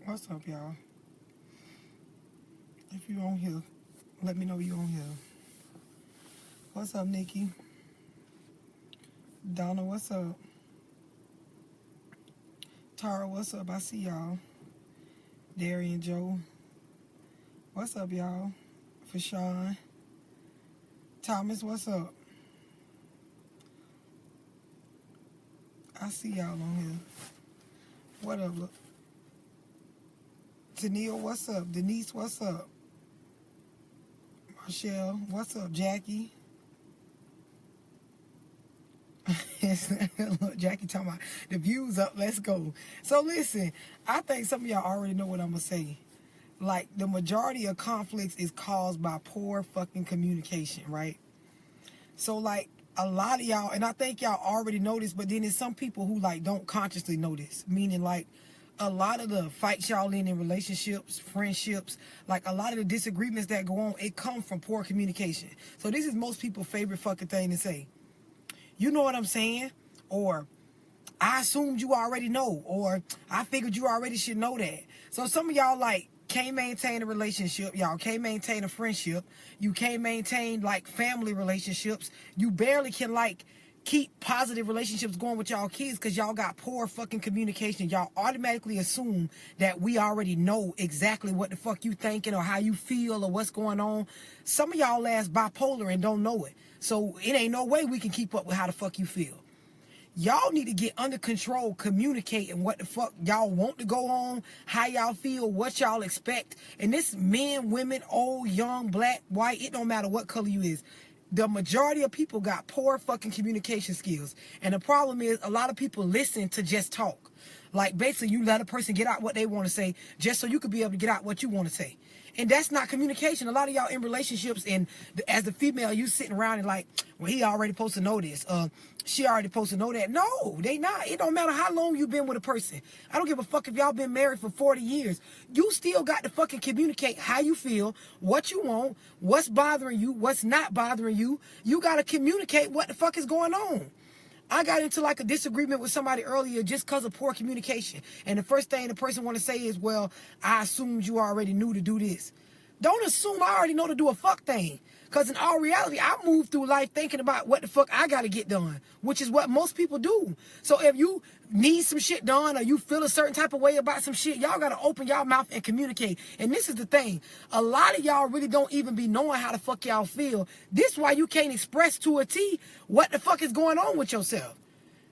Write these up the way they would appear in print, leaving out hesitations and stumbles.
What's up, y'all? If you on here, let me know you on here. What's up, Nikki? Donna, what's up? Tara, what's up? I see y'all. Darian, Joe. What's up, y'all? For Sean. Thomas, what's up? I see y'all on here. What up, look? Tennille, what's up? Denise, what's up? Michelle, what's up? Jackie? Look, Jackie talking about the views up, let's go. So listen, I think some of y'all already know what I'm going to say. Like, the majority of conflicts is caused by poor fucking communication, right? So, like, a lot of y'all, and I think y'all already know this, but then there's some people who, like, don't consciously know this. Meaning, like, a lot of the fights y'all in relationships, friendships, like, a lot of the disagreements that go on, it comes from poor communication. So this is most people's favorite fucking thing to say. You know what I'm saying? Or, I assumed you already know. Or, I figured you already should know that. So some of y'all, like, can't maintain a relationship. Y'all can't maintain a friendship. You can't maintain, like, family relationships. You barely can, like, keep positive relationships going with y'all kids because y'all got poor fucking communication. Y'all automatically assume that we already know exactly what the fuck you thinking or how you feel or what's going on. Some of y'all ass bipolar and don't know it. So it ain't no way we can keep up with how the fuck you feel. Y'all need to get under control, communicating what the fuck y'all want to go on, how y'all feel, what y'all expect. And this men, women, old, young, black, white, it don't matter what color you is. The majority of people got poor fucking communication skills. And the problem is a lot of people listen to just talk. Like basically you let a person get out what they want to say just so you could be able to get out what you want to say. And that's not communication. A lot of y'all in relationships and as the female, you sitting around and like, well, he already supposed to know this. She already supposed to know that. No, they not. It don't matter how long you been with a person. I don't give a fuck if y'all been married for 40 years. You still got to fucking communicate how you feel, what you want, what's bothering you, what's not bothering you. You got to communicate what the fuck is going on. I got into like a disagreement with somebody earlier just because of poor communication. And the first thing the person want to say is, well, I assumed you already knew to do this. Don't assume I already know to do a fuck thing. Because in all reality, I move through life thinking about what the fuck I got to get done, which is what most people do. So if you need some shit done or you feel a certain type of way about some shit, y'all got to open y'all mouth and communicate. And this is the thing. A lot of y'all really don't even be knowing how the fuck y'all feel. This is why you can't express to a T what the fuck is going on with yourself.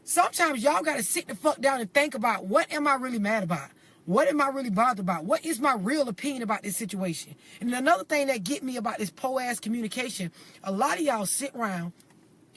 Sometimes y'all got to sit the fuck down and think about what am I really mad about? What am I really bothered about? What is my real opinion about this situation? And another thing that get me about this po-ass communication, a lot of y'all sit around,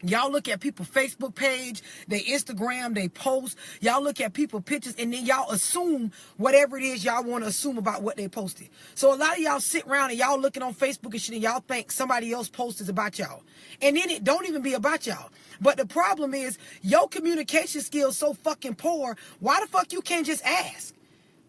y'all look at people's Facebook page, they Instagram, they post, y'all look at people's pictures, and then y'all assume whatever it is y'all want to assume about what they posted. So a lot of y'all sit around and y'all looking on Facebook and shit, and y'all think somebody else posts is about y'all. And then it don't even be about y'all. But the problem is, your communication skills so fucking poor, why the fuck you can't just ask?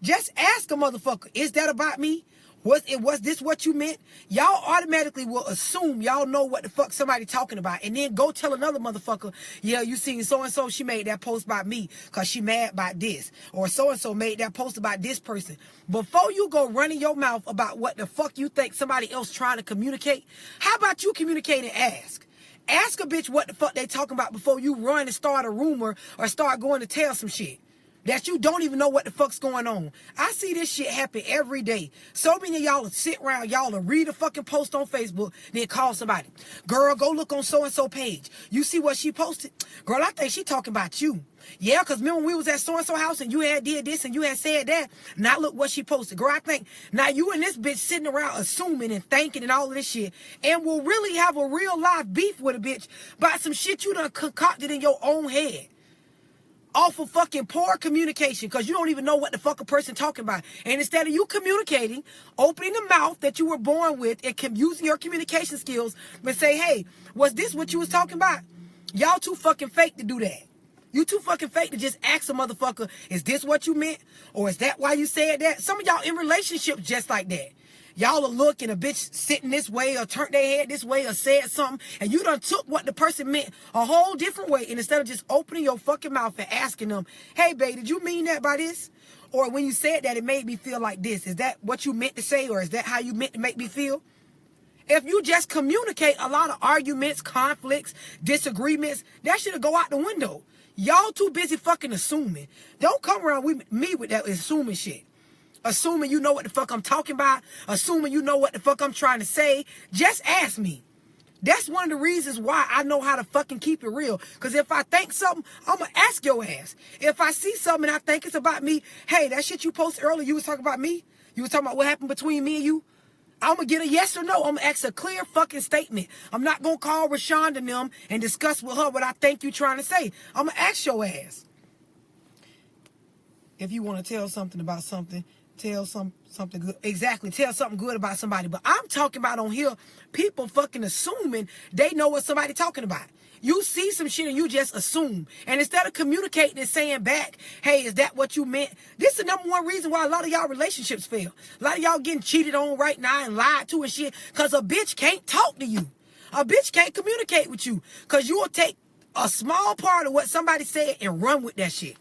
Just ask a motherfucker, is that about me? Was this what you meant? Y'all automatically will assume y'all know what the fuck somebody talking about. And then go tell another motherfucker, yeah, you seen so-and-so, she made that post about me because she mad about this. Or so-and-so made that post about this person. Before you go running your mouth about what the fuck you think somebody else trying to communicate, how about you communicate and ask? Ask a bitch what the fuck they talking about before you run and start a rumor or start going to tell some shit that you don't even know what the fuck's going on. I see this shit happen every day. So many of y'all will sit around, y'all will read a fucking post on Facebook, then call somebody. Girl, go look on so-and-so page. You see what she posted? Girl, I think she talking about you. Yeah, because remember when we was at so-and-so house and you had did this and you had said that? Now look what she posted. Girl, I think, now you and this bitch sitting around assuming and thinking and all of this shit and will really have a real life beef with a bitch about some shit you done concocted in your own head. Off of fucking poor communication because you don't even know what the fuck a person talking about. And instead of you communicating, opening the mouth that you were born with and using your communication skills and say, hey, was this what you was talking about? Y'all too fucking fake to do that. You too fucking fake to just ask a motherfucker, is this what you meant? Or is that why you said that? Some of y'all in relationships just like that. Y'all will look and a bitch sitting this way or turned their head this way or said something, and you done took what the person meant a whole different way, and instead of just opening your fucking mouth and asking them, hey, babe, did you mean that by this? Or when you said that, it made me feel like this. Is that what you meant to say, or is that how you meant to make me feel? If you just communicate, a lot of arguments, conflicts, disagreements, that should go out the window. Y'all too busy fucking assuming. Don't come around with me with that assuming shit. Assuming you know what the fuck I'm talking about. Assuming you know what the fuck I'm trying to say. Just ask me. That's one of the reasons why I know how to fucking keep it real. Because if I think something, I'm going to ask your ass. If I see something and I think it's about me, hey, that shit you posted earlier, you was talking about me? You was talking about what happened between me and you? I'm going to get a yes or no. I'm going to ask a clear fucking statement. I'm not going to call Rashawn and them and discuss with her what I think you trying to say. I'm going to ask your ass. If you want to tell something about something, tell something good. Exactly. Tell something good about somebody. But I'm talking about on here, people fucking assuming they know what somebody talking about. You see some shit and you just assume. And instead of communicating and saying back, hey, is that what you meant? This is the number one reason why a lot of y'all relationships fail. A lot of y'all getting cheated on right now and lied to and shit. Because a bitch can't talk to you. A bitch can't communicate with you. Because you will take a small part of what somebody said and run with that shit.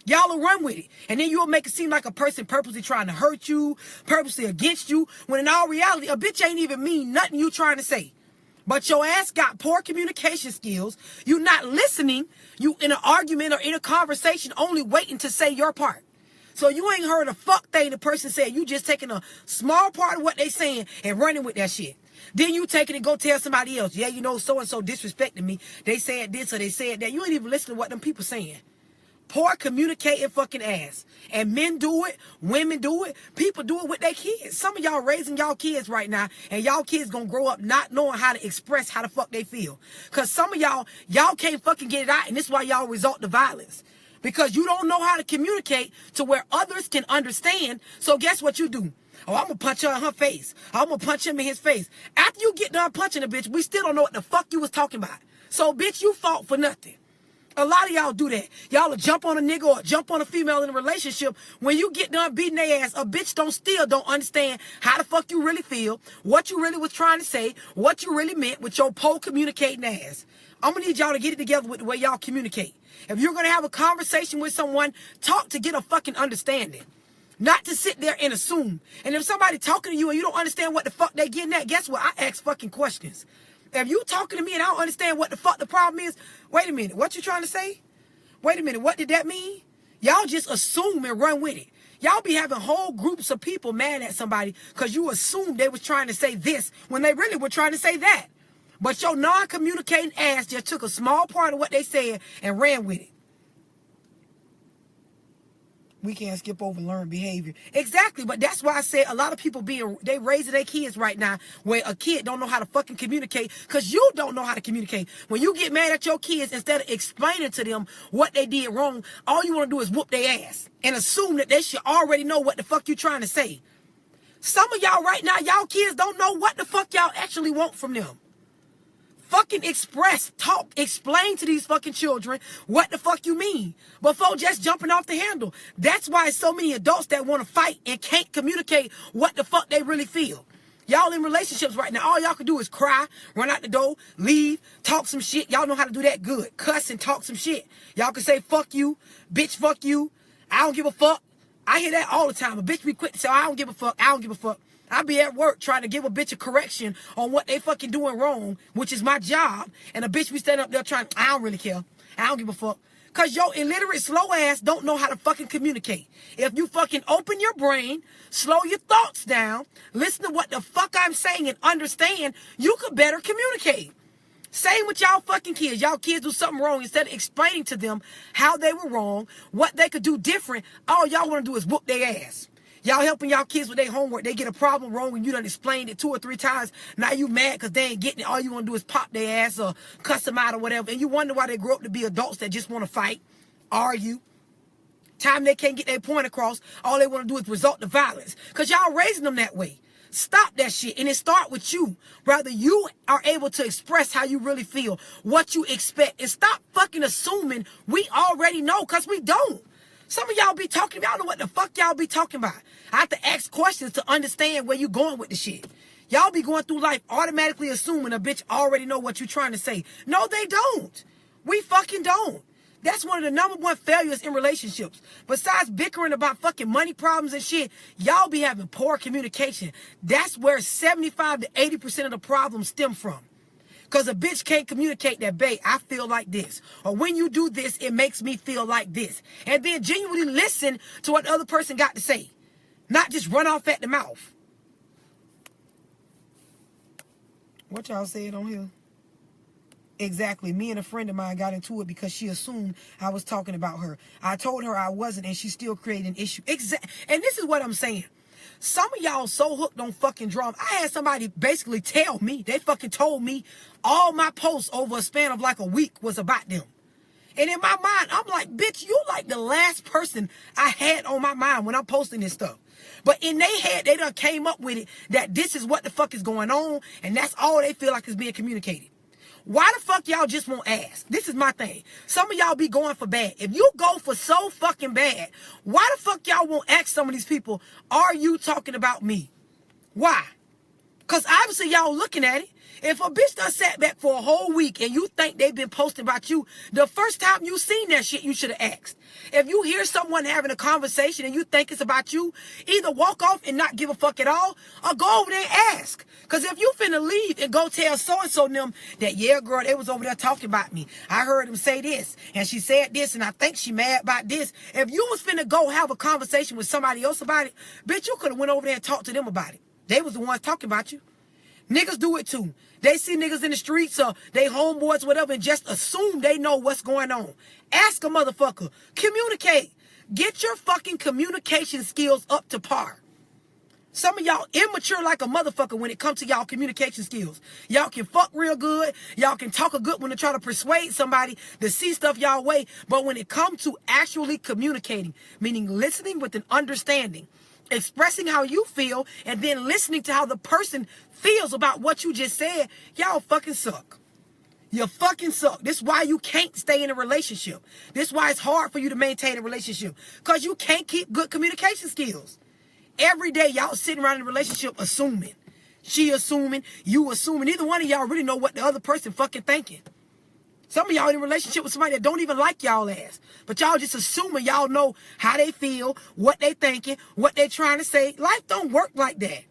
Y'all will run with it. And then you'll make it seem like a person purposely trying to hurt you, purposely against you, when in all reality, a bitch ain't even mean nothing you trying to say. But your ass got poor communication skills. You not listening. You in an argument or in a conversation only waiting to say your part. So you ain't heard a fuck thing the person said. You just taking a small part of what they saying and running with that shit. Then you take it and go tell somebody else, yeah, you know, so-and-so disrespecting me. They said this or they said that. You ain't even listening to what them people saying. Poor communicating fucking ass. And men do it. Women do it. People do it with their kids. Some of y'all raising y'all kids right now. And y'all kids gonna grow up not knowing how to express how the fuck they feel. Because some of y'all can't fucking get it out. And this is why y'all resort to violence. Because you don't know how to communicate to where others can understand. So guess what you do? Oh, I'm gonna punch her in her face. I'm gonna punch him in his face. After you get done punching the bitch, we still don't know what the fuck you was talking about. So bitch, you fought for nothing. A lot of y'all do that. Y'all will jump on a nigga or jump on a female in a relationship. When you get done beating their ass, a bitch don't understand how the fuck you really feel, what you really was trying to say, what you really meant with your poor communicating ass. I'm gonna need y'all to get it together with the way y'all communicate. If you're gonna have a conversation with someone, talk to get a fucking understanding. Not to sit there and assume. And if somebody talking to you and you don't understand what the fuck they getting at, guess what? I ask fucking questions. If you talking to me and I don't understand what the fuck the problem is, wait a minute, what you trying to say? Wait a minute, what did that mean? Y'all just assume and run with it. Y'all be having whole groups of people mad at somebody because you assumed they was trying to say this when they really were trying to say that. But your non-communicating ass just took a small part of what they said and ran with it. We can't skip over learned behavior. Exactly, but that's why I said a lot of people they raising their kids right now where a kid don't know how to fucking communicate because you don't know how to communicate. When you get mad at your kids, instead of explaining to them what they did wrong, all you want to do is whoop their ass and assume that they should already know what the fuck you trying to say. Some of y'all right now, y'all kids don't know what the fuck y'all actually want from them. Fucking express, talk, explain to these fucking children what the fuck you mean before just jumping off the handle. That's why so many adults that want to fight and can't communicate what the fuck they really feel. Y'all in relationships right now, all y'all can do is cry, run out the door, leave, talk some shit. Y'all know how to do that good. Cuss and talk some shit. Y'all can say fuck you, bitch fuck you, I don't give a fuck. I hear that all the time. A bitch be quick to say, I don't give a fuck, I don't give a fuck. I be at work trying to give a bitch a correction on what they fucking doing wrong, which is my job. And a bitch be standing up there trying, I don't really care. I don't give a fuck. Because your illiterate, slow ass don't know how to fucking communicate. If you fucking open your brain, slow your thoughts down, listen to what the fuck I'm saying and understand, you could better communicate. Same with y'all fucking kids. Y'all kids do something wrong. Instead of explaining to them how they were wrong, what they could do different, all y'all want to do is whoop their ass. Y'all helping y'all kids with their homework. They get a problem wrong and you done explained it 2 or 3 times. Now you mad because they ain't getting it. All you want to do is pop their ass or cuss them out or whatever. And you wonder why they grow up to be adults that just want to fight, argue. Time they can't get their point across, all they want to do is resort to violence. Because y'all raising them that way. Stop that shit. And it start with you. Rather, you are able to express how you really feel, what you expect. And stop fucking assuming we already know because we don't. Some of y'all be talking, y'all know what the fuck y'all be talking about. I have to ask questions to understand where you going with the shit. Y'all be going through life automatically assuming a bitch already know what you trying to say. No, they don't. We fucking don't. That's one of the number one failures in relationships. Besides bickering about fucking money problems and shit, y'all be having poor communication. That's where 75 to 80% of the problems stem from. Because a bitch can't communicate that, babe, I feel like this. Or when you do this, it makes me feel like this. And then genuinely listen to what the other person got to say. Not just run off at the mouth. What y'all said on here? Exactly. Me and a friend of mine got into it because she assumed I was talking about her. I told her I wasn't, and she still created an issue. And this is what I'm saying. Some of y'all so hooked on fucking drama. I had somebody basically tell me, they fucking told me all my posts over a span of like a week was about them. And in my mind, I'm like, bitch, you like the last person I had on my mind when I'm posting this stuff. But in their head, they done came up with it that this is what the fuck is going on, and that's all they feel like is being communicated. Why the fuck y'all just won't ask? This is my thing. Some of y'all be going for bad. If you go for so fucking bad, why the fuck y'all won't ask some of these people, are you talking about me? Why? Because obviously y'all looking at it. If a bitch done sat back for a whole week and you think they've been posting about you, the first time you seen that shit, you should have asked. If you hear someone having a conversation and you think it's about you, either walk off and not give a fuck at all, or go over there and ask. Because if you finna leave and go tell so-and-so them that, yeah, girl, they was over there talking about me. I heard them say this, and she said this, and I think she mad about this. If you was finna go have a conversation with somebody else about it, bitch, you could have went over there and talked to them about it. They was the ones talking about you. Niggas do it too. They see niggas in the streets or they homeboys, whatever, and just assume they know what's going on. Ask a motherfucker. Communicate. Get your fucking communication skills up to par. Some of y'all immature like a motherfucker when it comes to y'all communication skills. Y'all can fuck real good. Y'all can talk a good one to try to persuade somebody to see stuff y'all way. But when it comes to actually communicating, meaning listening with an understanding, expressing how you feel, and then listening to how the person feels about what you just said, y'all fucking suck. You fucking suck. This is why you can't stay in a relationship. This is why it's hard for you to maintain a relationship. Because you can't keep good communication skills. Every day y'all sitting around in a relationship assuming. She assuming, you assuming. Neither one of y'all really know what the other person fucking thinking. Some of y'all in a relationship with somebody that don't even like y'all ass. But y'all just assuming y'all know how they feel, what they thinking, what they trying to say. Life don't work like that.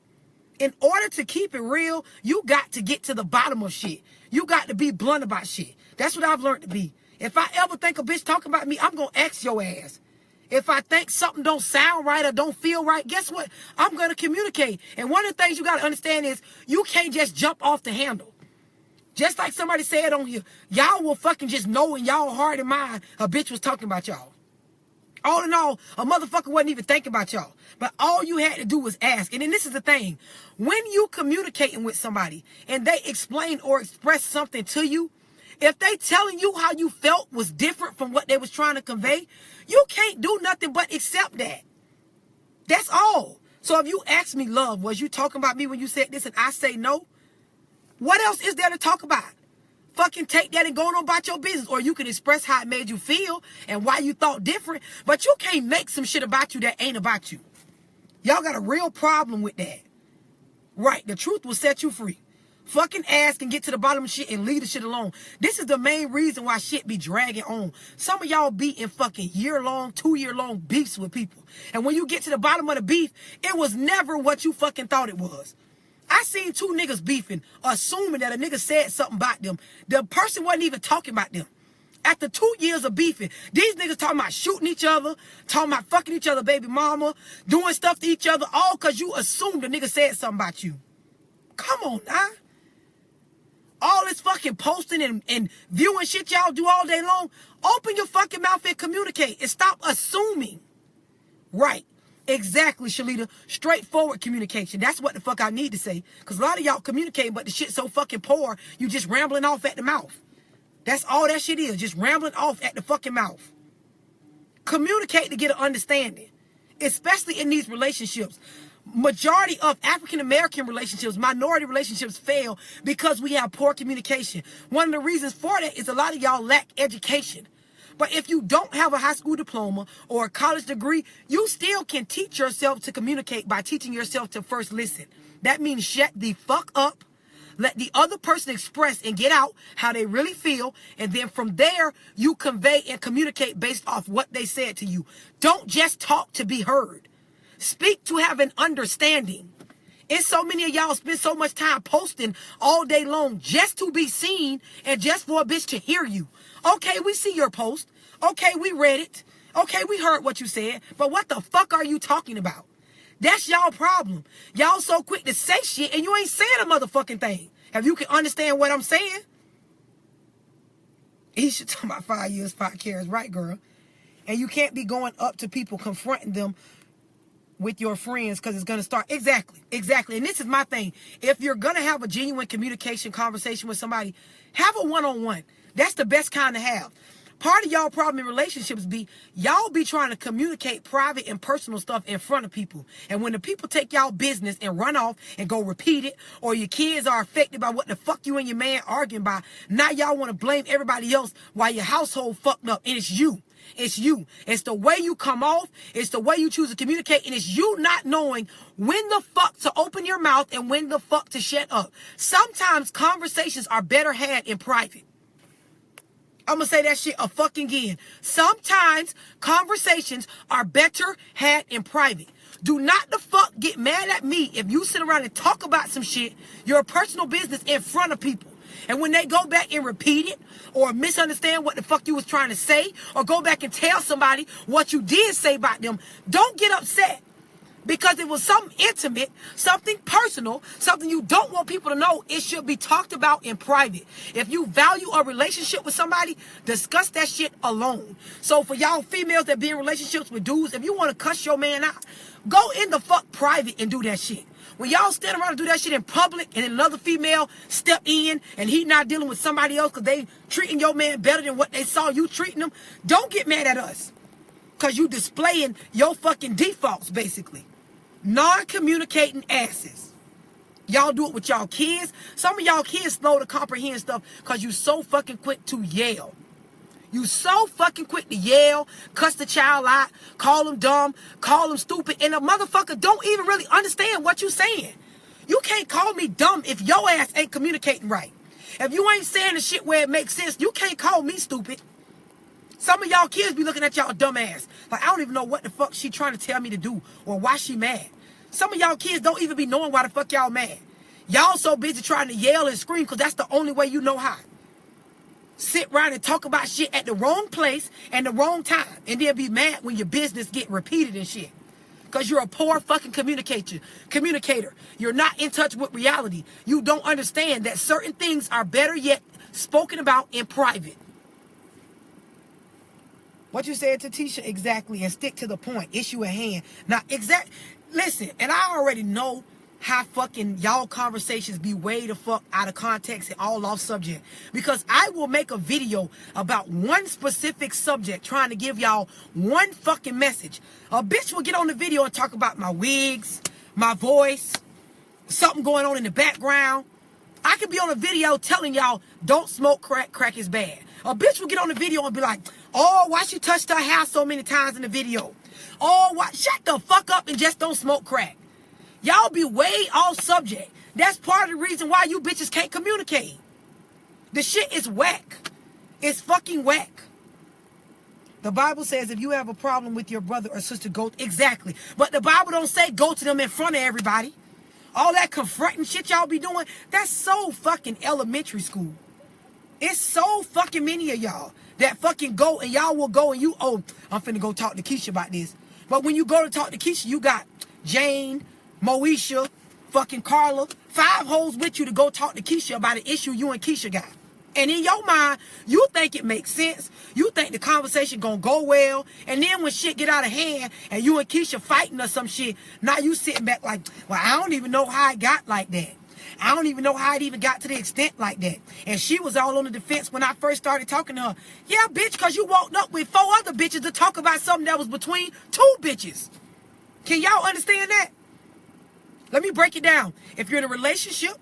In order to keep it real, you got to get to the bottom of shit. You got to be blunt about shit. That's what I've learned to be. If I ever think a bitch talking about me, I'm going to ask your ass. If I think something don't sound right or don't feel right, guess what? I'm going to communicate. And one of the things you got to understand is you can't just jump off the handle. Just like somebody said on here, y'all will fucking just know in y'all heart and mind a bitch was talking about y'all. All in all, a motherfucker wasn't even thinking about y'all. But all you had to do was ask. And then this is the thing. When you communicating with somebody and they explain or express something to you, if they telling you how you felt was different from what they was trying to convey, you can't do nothing but accept that. That's all. So if you ask me, love, was you talking about me when you said this and I say no? What else is there to talk about? Fucking take that and go on about your business. Or you can express how it made you feel and why you thought different. But you can't make some shit about you that ain't about you. Y'all got a real problem with that. Right. The truth will set you free. Fucking ask and get to the bottom of shit and leave the shit alone. This is the main reason why shit be dragging on. Some of y'all be in fucking year-long, 2-year-long beefs with people. And when you get to the bottom of the beef, it was never what you fucking thought it was. I seen 2 niggas beefing, assuming that a nigga said something about them. The person wasn't even talking about them. After 2 years of beefing, these niggas talking about shooting each other, talking about fucking each other, baby mama, doing stuff to each other, all because you assumed the nigga said something about you. Come on now. All this fucking posting and viewing shit y'all do all day long, open your fucking mouth and communicate and stop assuming. Right. Exactly, Shalita. Straightforward communication. That's what the fuck I need to say. Because a lot of y'all communicate, but the shit's so fucking poor, you just rambling off at the mouth. That's all that shit is. Just rambling off at the fucking mouth. Communicate to get an understanding. Especially in these relationships. Majority of African-American relationships, minority relationships fail because we have poor communication. One of the reasons for that is a lot of y'all lack education. But if you don't have a high school diploma or a college degree, you still can teach yourself to communicate by teaching yourself to first listen. That means shut the fuck up. Let the other person express and get out how they really feel. And then from there, you convey and communicate based off what they said to you. Don't just talk to be heard. Speak to have an understanding. And so many of y'all spend so much time posting all day long just to be seen and just for a bitch to hear you. Okay, we see your post. Okay, we read it. Okay, we heard what you said. But what the fuck are you talking about? That's y'all problem. Y'all so quick to say shit and you ain't saying a motherfucking thing. If you can understand what I'm saying. He should talk about 5 years, 5 carats. Right, girl. And you can't be going up to people, confronting them with your friends because it's going to start. Exactly. And this is my thing. If you're going to have a genuine communication conversation with somebody, have a one-on-one. That's the best kind to have. Part of y'all problem in relationships be y'all be trying to communicate private and personal stuff in front of people. And when the people take y'all business and run off and go repeat it, or your kids are affected by what the fuck you and your man arguing by, now y'all want to blame everybody else while your household fucked up. And it's you. It's you. It's the way you come off. It's the way you choose to communicate. And it's you not knowing when the fuck to open your mouth and when the fuck to shut up. Sometimes conversations are better had in private. I'm going to say that shit a fucking again. Sometimes conversations are better had in private. Do not the fuck get mad at me if you sit around and talk about some shit, your personal business in front of people. And when they go back and repeat it or misunderstand what the fuck you was trying to say or go back and tell somebody what you did say about them, don't get upset. Because it was something intimate, something personal, something you don't want people to know. It should be talked about in private. If you value a relationship with somebody, discuss that shit alone. So for y'all females that be in relationships with dudes, if you want to cuss your man out, go in the fuck private and do that shit. When y'all stand around and do that shit in public and another female step in and he not dealing with somebody else because they treating your man better than what they saw you treating them, don't get mad at us. Because you displaying your fucking defaults, basically. Non-communicating asses. Y'all do it with y'all kids. Some of y'all kids slow to comprehend stuff because you so fucking quick to yell. You so fucking quick to yell, cuss the child out, call them dumb, call them stupid, and a motherfucker don't even really understand what you saying. You can't call me dumb if your ass ain't communicating right. If you ain't saying the shit where it makes sense, you can't call me stupid. Some of y'all kids be looking at y'all dumb ass. Like, I don't even know what the fuck she trying to tell me to do or why she mad. Some of y'all kids don't even be knowing why the fuck y'all mad. Y'all so busy trying to yell and scream because that's the only way you know how. Sit around and talk about shit at the wrong place and the wrong time. And then be mad when your business get repeated and shit. Because you're a poor fucking communicator. You're not in touch with reality. You don't understand that certain things are better yet spoken about in private. What you said to Tisha, exactly, and stick to the point. Issue at hand. Now, listen, and I already know how fucking y'all conversations be way the fuck out of context and all off subject. Because I will make a video about one specific subject trying to give y'all one fucking message. A bitch will get on the video and talk about my wigs, my voice, something going on in the background. I could be on a video telling y'all, don't smoke crack, crack is bad. A bitch will get on the video and be like, oh, why she touched her hair so many times in the video? Oh, why? Shut the fuck up and just don't smoke crack. Y'all be way off subject. That's part of the reason why you bitches can't communicate. The shit is whack. It's fucking whack. The Bible says if you have a problem with your brother or sister, go. Exactly. But the Bible don't say go to them in front of everybody. All that confronting shit y'all be doing, that's so fucking elementary school. It's so fucking many of y'all that fucking go and y'all will go and I'm finna go talk to Keisha about this. But when you go to talk to Keisha, you got Jane, Moesha, fucking Carla, 5 hoes with you to go talk to Keisha about an issue you and Keisha got. And in your mind, you think it makes sense. You think the conversation gonna go well. And then when shit get out of hand and you and Keisha fighting or some shit, now you sitting back like, well, I don't even know how it got like that. I don't even know how it even got to the extent like that. And she was all on the defense when I first started talking to her. Yeah, bitch, because you walked up with 4 other bitches to talk about something that was between 2 bitches. Can y'all understand that? Let me break it down. If you're in a relationship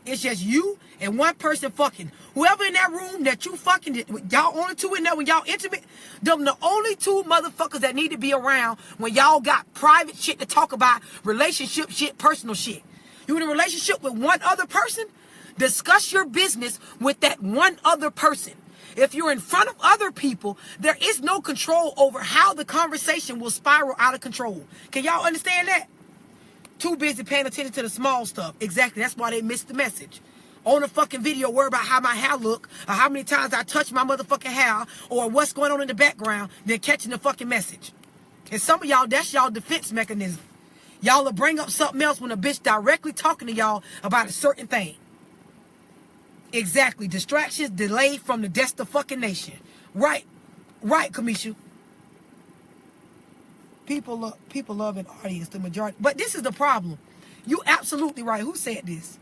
It's just you and one person fucking. Whoever in that room that you fucking, y'all only two in there when y'all intimate, them the only two motherfuckers that need to be around when y'all got private shit to talk about, relationship shit, personal shit. You in a relationship with one other person? Discuss your business with that one other person. If you're in front of other people, there is no control over how the conversation will spiral out of control. Can y'all understand that? Too busy paying attention to the small stuff. Exactly. That's why they missed the message. On a fucking video, worry about how my hair look, or how many times I touch my motherfucking hair, or what's going on in the background, than catching the fucking message. And some of y'all, that's y'all defense mechanism. Y'all will bring up something else when a bitch directly talking to y'all about a certain thing. Exactly. Distractions delayed from the death of fucking nation. Right. Right, Kamisha. People love an audience, the majority. But this is the problem. You absolutely right. Who said this?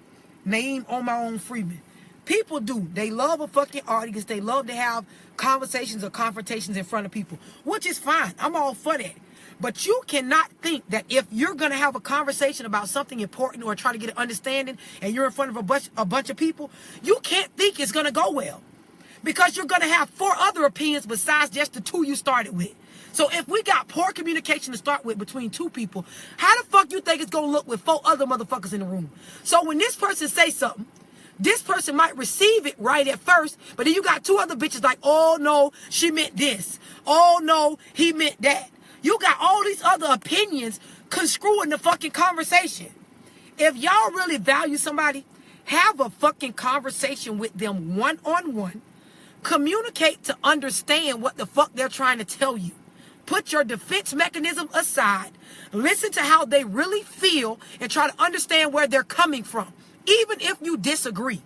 Naeem on my own Freeman. People do. They love a fucking audience. They love to have conversations or confrontations in front of people, which is fine. I'm all for that. But you cannot think that if you're going to have a conversation about something important or try to get an understanding and you're in front of a bunch of people, you can't think it's going to go well. Because you're going to have 4 other opinions besides just the 2 you started with. So if we got poor communication to start with between 2 people, how the fuck you think it's going to look with 4 other motherfuckers in the room? So when this person say something, this person might receive it right at first, but then you got 2 other bitches like, oh no, she meant this. Oh no, he meant that. You got all these other opinions conscrewing the fucking conversation. If y'all really value somebody, have a fucking conversation with them one-on-one. Communicate to understand what the fuck they're trying to tell you. Put your defense mechanism aside. Listen to how they really feel and try to understand where they're coming from, even if you disagree.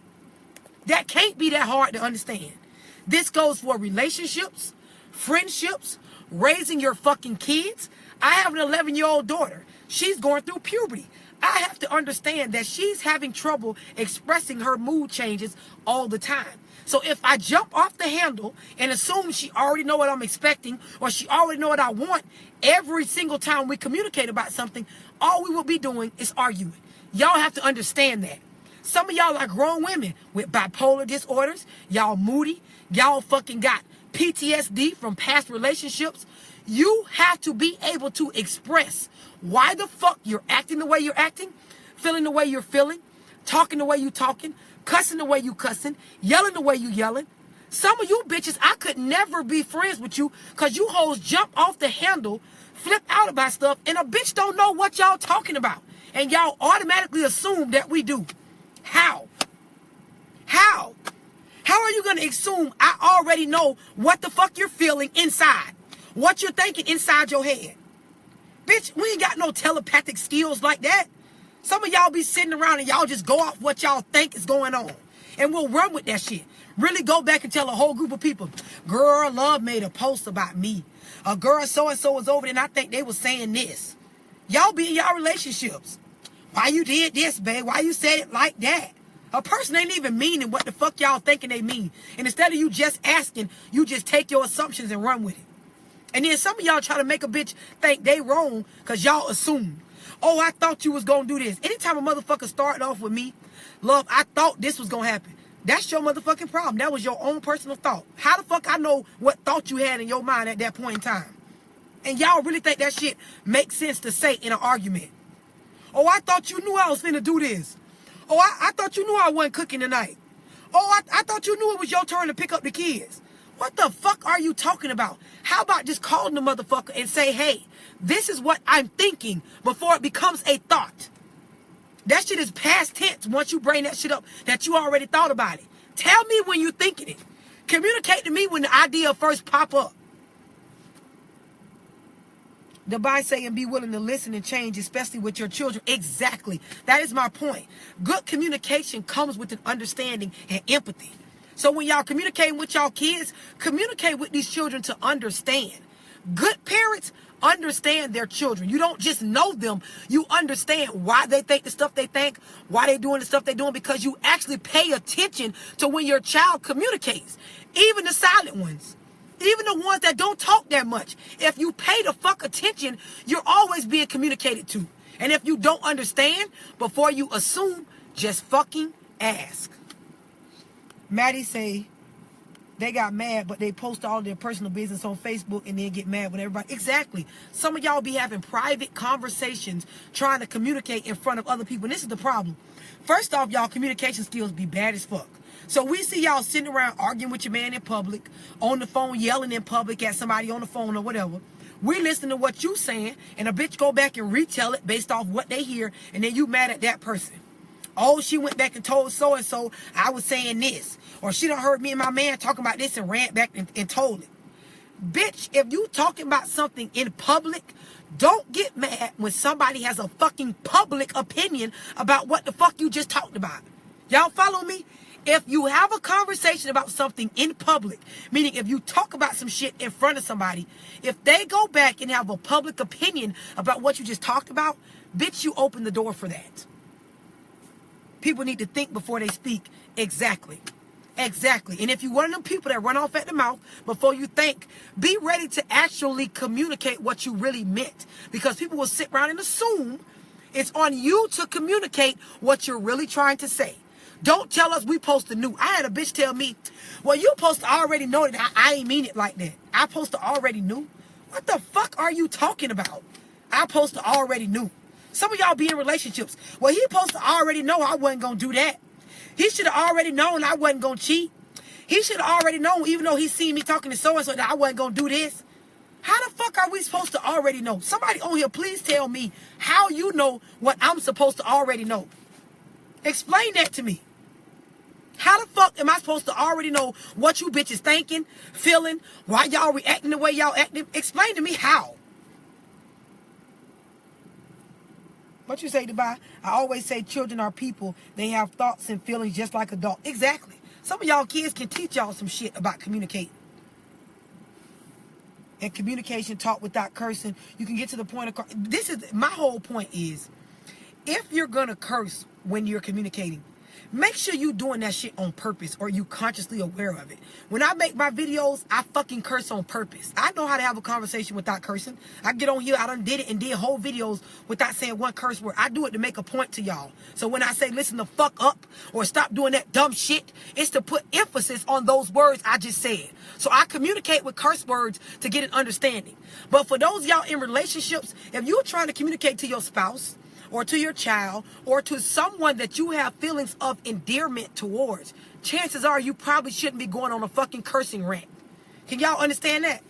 That can't be that hard to understand. This goes for relationships, friendships, raising your fucking kids. I have an 11-year-old daughter. She's going through puberty. I have to understand that she's having trouble expressing her mood changes all the time. So if I jump off the handle and assume she already know what I'm expecting or she already know what I want, every single time we communicate about something, all we will be doing is arguing. Y'all have to understand that. Some of y'all are grown women with bipolar disorders. Y'all moody. Y'all fucking got PTSD from past relationships. You have to be able to express why the fuck you're acting the way you're acting, feeling the way you're feeling, talking the way you talking, cussing the way you cussing, yelling the way you yelling. Some of you bitches, I could never be friends with you because you hoes jump off the handle, flip out about stuff, and a bitch don't know what y'all talking about. And y'all automatically assume that we do. How? How? How are you going to assume I already know what the fuck you're feeling inside? What you're thinking inside your head? Bitch, we ain't got no telepathic skills like that. Some of y'all be sitting around and y'all just go off what y'all think is going on. And we'll run with that shit. Really go back and tell a whole group of people, girl, love made a post about me. A girl so-and-so was over there and I think they was saying this. Y'all be in y'all relationships. Why you did this, babe? Why you said it like that? A person ain't even meaning what the fuck y'all thinking they mean. And instead of you just asking, you just take your assumptions and run with it. And then some of y'all try to make a bitch think they wrong because y'all assume. Oh, I thought you was going to do this. Anytime a motherfucker started off with me, love, I thought this was going to happen. That's your motherfucking problem. That was your own personal thought. How the fuck I know what thought you had in your mind at that point in time? And y'all really think that shit makes sense to say in an argument. Oh, I thought you knew I was finna do this. Oh, I thought you knew I wasn't cooking tonight. Oh, I thought you knew it was your turn to pick up the kids. What the fuck are you talking about? How about just calling the motherfucker and say, hey, this is what I'm thinking before it becomes a thought. That shit is past tense once you bring that shit up that you already thought about it. Tell me when you're thinking it. Communicate to me when the idea first pop up. The by saying be willing to listen and change, especially with your children. Exactly. That is my point. Good communication comes with an understanding and empathy. So when y'all communicating with y'all kids, communicate with these children to understand. Good parents understand their children. You don't just know them. You understand why they think the stuff they think, why they doing the stuff they're doing, because you actually pay attention to when your child communicates. Even the silent ones. Even the ones that don't talk that much. If you pay the fuck attention, you're always being communicated to. And if you don't understand, before you assume, just fucking Ask. Maddie say they got mad, but they post all their personal business on Facebook and then get mad with everybody. Exactly. Some of y'all be having private conversations trying to communicate in front of other people. And this is the problem. First off, y'all communication skills be bad as fuck. So we see y'all sitting around arguing with your man in public, on the phone, yelling in public at somebody on the phone or whatever. We listen to what you saying, and a bitch go back and retell it based off what they hear, and then you mad at that person. Oh, she went back and told so-and-so I was saying this. Or she done heard me and my man talking about this and ran back and told it. Bitch, if you talking about something in public, don't get mad when somebody has a fucking public opinion about what the fuck you just talked about. Y'all follow me? If you have a conversation about something in public, meaning if you talk about some shit in front of somebody, if they go back and have a public opinion about what you just talked about, bitch, you open the door for that. People need to think before they speak. Exactly. Exactly. And if you're one of them people that run off at the mouth before you think, be ready to actually communicate what you really meant. Because people will sit around and assume it's on you to communicate what you're really trying to say. Don't tell us we supposed to knew. I had a bitch tell me, well, you supposed to already know that I ain't mean it like that. I supposed to already knew. What the fuck are you talking about? I supposed to already knew. Some of y'all be in relationships. Well, he supposed to already know I wasn't going to do that. He should have already known I wasn't going to cheat. He should have already known, even though he seen me talking to so-and-so, that I wasn't going to do this. How the fuck are we supposed to already know? Somebody on here, please tell me how you know what I'm supposed to already know. Explain that to me. How the fuck am I supposed to already know what you bitches thinking, feeling, why y'all reacting the way y'all acting? Explain to me how. What you say, Dubai? I always say children are people. They have thoughts and feelings just like adults. Exactly. Some of y'all kids can teach y'all some shit about communicating. And communication taught without cursing. You can get to the point of... This is... My whole point is, if you're going to curse when you're communicating, make sure you doing that shit on purpose or you consciously aware of it. When I make my videos, I fucking curse on purpose. I know how to have a conversation without cursing. I get on here, I done did it and did whole videos without saying one curse word. I do it to make a point to y'all. So when I say listen the fuck up or stop doing that dumb shit, it's to put emphasis on those words I just said. So I communicate with curse words to get an understanding. But for those y'all in relationships, if you're trying to communicate to your spouse, or to your child, or to someone that you have feelings of endearment towards, chances are you probably shouldn't be going on a fucking cursing rant. Can y'all understand that?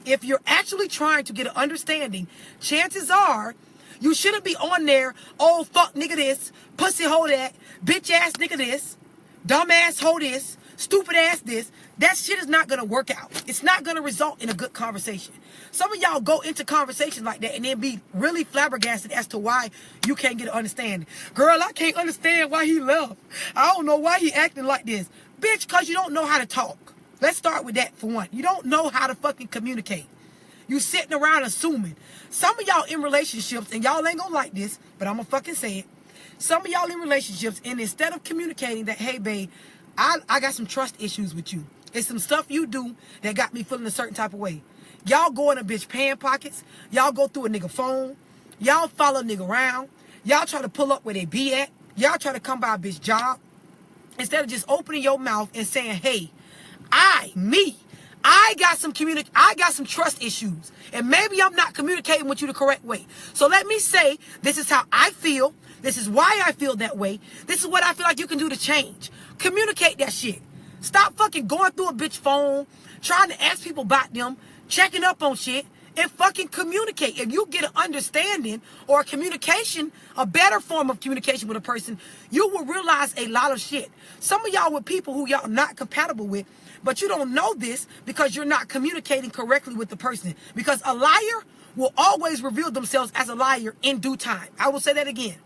If you're actually trying to get an understanding, chances are you shouldn't be on there, oh, fuck nigga this, pussy hoe that, bitch ass nigga this, dumb ass hoe this, stupid ass this. That shit is not going to work out. It's not going to result in a good conversation. Some of y'all go into conversations like that and then be really flabbergasted as to why you can't get an understanding. Girl, I can't understand why he left. I don't know why he acting like this. Bitch, because you don't know how to talk. Let's start with that for one. You don't know how to fucking communicate. You sitting around assuming. Some of y'all in relationships, and y'all ain't going to like this, but I'm going to fucking say it. Some of y'all in relationships, and instead of communicating that, hey, babe, I got some trust issues with you. It's some stuff you do that got me feeling a certain type of way. Y'all go in a bitch pan pockets. Y'all go through a nigga phone. Y'all follow a nigga around. Y'all try to pull up where they be at. Y'all try to come by a bitch job. Instead of just opening your mouth and saying, hey, I got some trust issues. And maybe I'm not communicating with you the correct way. So let me say, this is how I feel. This is why I feel that way. This is what I feel like you can do to change. Communicate that shit. Stop fucking going through a bitch phone, trying to ask people about them, checking up on shit, and fucking communicate. If you get an understanding or a communication, a better form of communication with a person, you will realize a lot of shit. Some of y'all with people who y'all not compatible with, but you don't know this because you're not communicating correctly with the person. Because a liar will always reveal themselves as a liar in due time. I will say that again.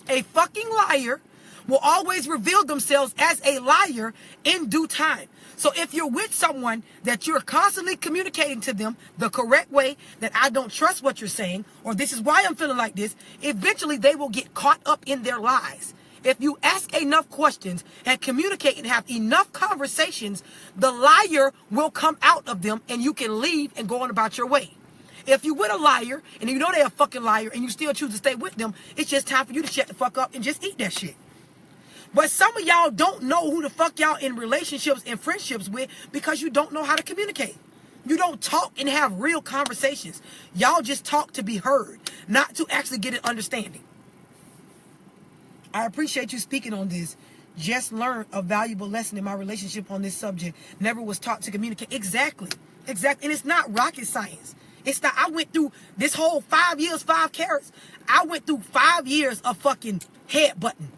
A fucking liar will always reveal themselves as a liar in due time. So if you're with someone that you're constantly communicating to them the correct way, that I don't trust what you're saying, or this is why I'm feeling like this, eventually they will get caught up in their lies. If you ask enough questions and communicate and have enough conversations, the liar will come out of them and you can leave and go on about your way. If you with a liar and you know they're a fucking liar and you still choose to stay with them, it's just time for you to shut the fuck up and just eat that shit. But some of y'all don't know who the fuck y'all in relationships and friendships with because you don't know how to communicate. You don't talk and have real conversations. Y'all just talk to be heard, not to actually get an understanding. I appreciate you speaking on this. Just learned a valuable lesson in my relationship on this subject. Never was taught to communicate. Exactly. And it's not rocket science. It's not. I went through this whole 5 years, 5 carats. I went through 5 years of fucking headbutting.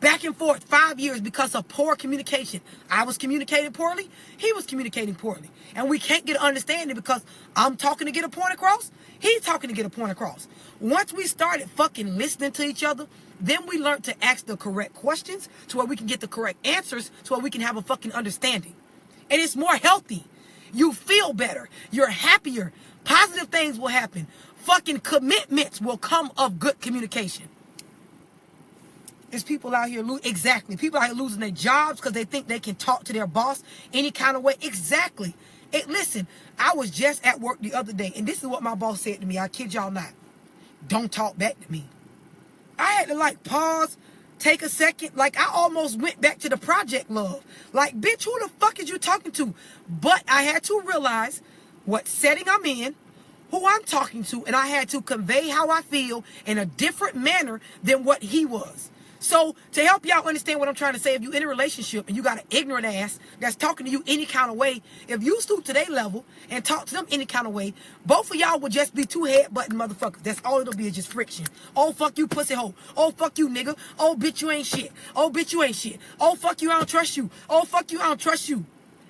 Back and forth, 5 years because of poor communication. I was communicating poorly. He was communicating poorly. And we can't get an understanding because I'm talking to get a point across. He's talking to get a point across. Once we started fucking listening to each other, then we learned to ask the correct questions to where we can get the correct answers to where we can have a fucking understanding. And it's more healthy. You feel better. You're happier. Positive things will happen. Fucking commitments will come of good communication. There's people out here people out here losing their jobs because they think they can talk to their boss any kind of way. Exactly. Listen, I was just at work the other day, and this is what my boss said to me. I kid y'all not. Don't talk back to me. I had to pause, take a second. I almost went back to the project love. Bitch, who the fuck is you talking to? But I had to realize what setting I'm in, who I'm talking to, and I had to convey how I feel in a different manner than what he was. So to help y'all understand what I'm trying to say, if you're in a relationship and you got an ignorant ass that's talking to you any kind of way, if you stoop to their level and talk to them any kind of way, both of y'all will just be two head-butting motherfuckers. That's all it'll be, is just friction. Oh, fuck you, pussy hoe. Oh, fuck you, nigga. Oh, bitch, you ain't shit. Oh, bitch, you ain't shit. Oh, fuck you, I don't trust you. Oh, fuck you, I don't trust you.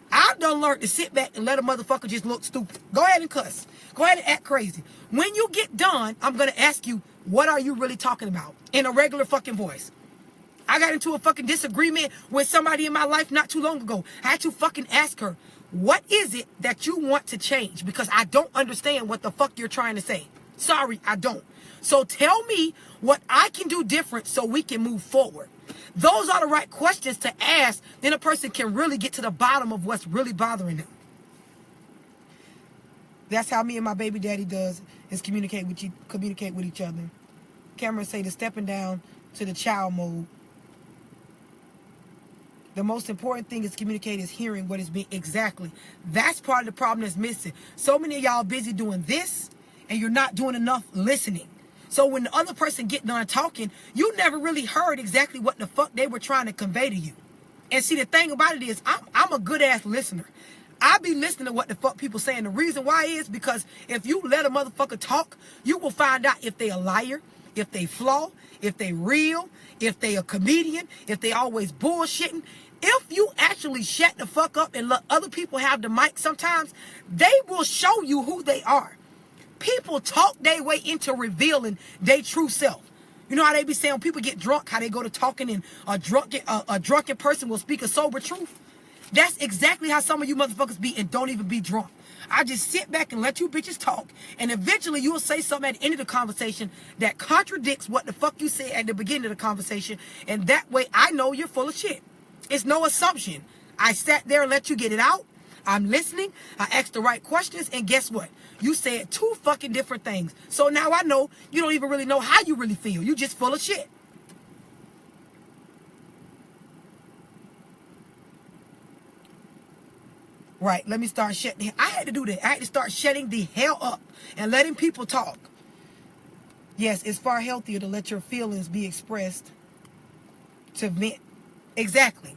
I've done learned to sit back and let a motherfucker just look stupid. Go ahead and cuss. Go ahead and act crazy. When you get done, I'm going to ask you, what are you really talking about? In a regular fucking voice. I got into a fucking disagreement with somebody in my life not too long ago. I had to fucking ask her, what is it that you want to change? Because I don't understand what the fuck you're trying to say. Sorry, I don't. So tell me what I can do different so we can move forward. Those are the right questions to ask. Then a person can really get to the bottom of what's really bothering them. That's how me and my baby daddy does, is communicate with each other. Cameron say the stepping down to the child mode. The most important thing is communicate is hearing what is being exactly. That's part of the problem that's missing. So many of y'all busy doing this and you're not doing enough listening. So when the other person get done talking, you never really heard exactly what the fuck they were trying to convey to you. And see, the thing about it is, I'm a good ass listener. I be listening to what the fuck people saying. The reason why is because if you let a motherfucker talk, you will find out if they a liar, if they flaw, if they real, if they a comedian, if they always bullshitting. If you actually shut the fuck up and let other people have the mic sometimes, they will show you who they are. People talk their way into revealing their true self. You know how they be saying when people get drunk, how they go to talking and a drunken person will speak a sober truth? That's exactly how some of you motherfuckers be and don't even be drunk. I just sit back and let you bitches talk, and eventually you will say something at the end of the conversation that contradicts what the fuck you said at the beginning of the conversation, and that way I know you're full of shit. It's no assumption. I sat there and let you get it out. I'm listening. I asked the right questions, and guess what? You said 2 fucking different things. So now I know you don't even really know how you really feel. You just full of shit. Right, let me start shutting. I had to do that. I had to start shutting the hell up and letting people talk. Yes, it's far healthier to let your feelings be expressed, to vent. Exactly.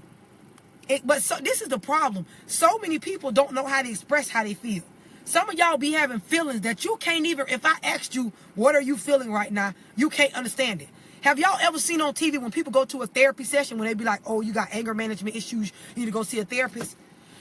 But this is the problem. So many people don't know how to express how they feel. Some of y'all be having feelings that you can't even, if I asked you, what are you feeling right now, you can't understand it. Have y'all ever seen on TV when people go to a therapy session when they be like, oh, you got anger management issues, you need to go see a therapist?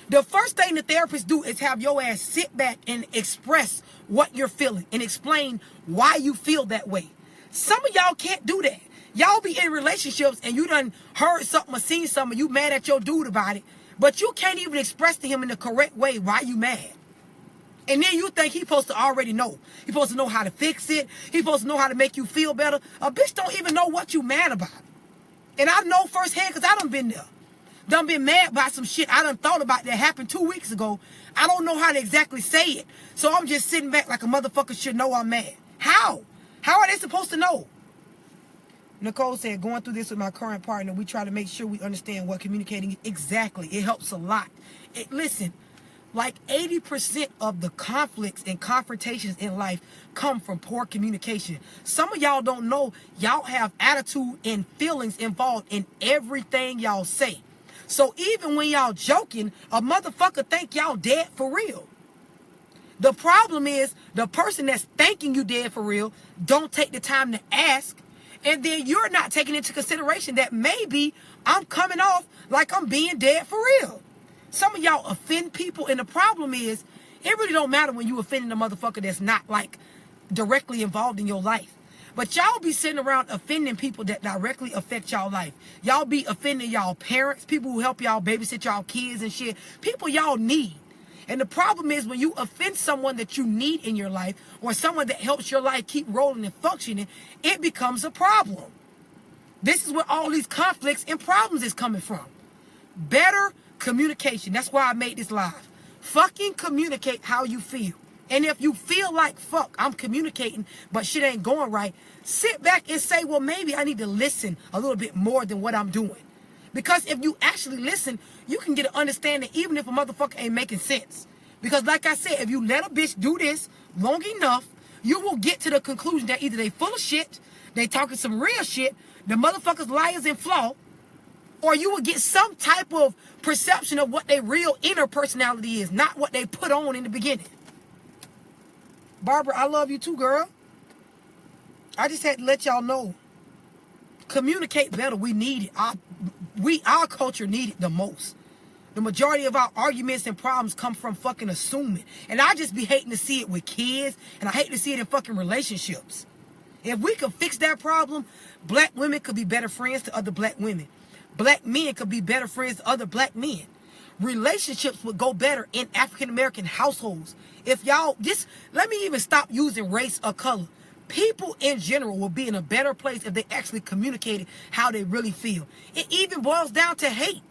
The first thing the therapists do is have your ass sit back and express what you're feeling and explain why you feel that way. Some of y'all can't do that. Y'all be in relationships and you done heard something or seen something, you mad at your dude about it, but you can't even express to him in the correct way why you mad. And then you think he's supposed to already know. He's supposed to know how to fix it. He's supposed to know how to make you feel better. A bitch don't even know what you mad about. And I know firsthand because I done been there. Done been mad by some shit I done thought about that happened 2 weeks ago. I don't know how to exactly say it. So I'm just sitting back like a motherfucker should know I'm mad. How? How are they supposed to know? Nicole said, going through this with my current partner, we try to make sure we understand what communicating is. Exactly. It helps a lot. Listen, like 80% of the conflicts and confrontations in life come from poor communication. Some of y'all don't know, y'all have attitude and feelings involved in everything y'all say. So even when y'all joking, a motherfucker think y'all dead for real. The problem is the person that's thinking you dead for real don't take the time to ask, and then you're not taking into consideration that maybe I'm coming off like I'm being dead for real. Some of y'all offend people, and the problem is it really don't matter when you offending a motherfucker that's not like directly involved in your life. But y'all be sitting around offending people that directly affect y'all life. Y'all be offending y'all parents, people who help y'all babysit y'all kids and shit, people y'all need. And the problem is when you offend someone that you need in your life, or someone that helps your life keep rolling and functioning, it becomes a problem. This is where all these conflicts and problems is coming from. Better communication. That's why I made this live. Fucking communicate how you feel. And if you feel like, fuck, I'm communicating, but shit ain't going right, sit back and say, well, maybe I need to listen a little bit more than what I'm doing. Because if you actually listen, you can get an understanding even if a motherfucker ain't making sense. Because like I said, if you let a bitch do this long enough, you will get to the conclusion that either they full of shit, they talking some real shit, the motherfuckers liars and flaw, or you will get some type of perception of what their real inner personality is, not what they put on in the beginning. Barbara, I love you too, girl. I just had to let y'all know. Communicate better. We need it. Our culture need it the most. The majority of our arguments and problems come from fucking assuming. And I just be hating to see it with kids, and I hate to see it in fucking relationships. If we could fix that problem, black women could be better friends to other black women. Black men could be better friends to other black men. Relationships would go better in African-American households. If y'all, let me even stop using race or color. People in general will be in a better place if they actually communicated how they really feel. It even boils down to hate.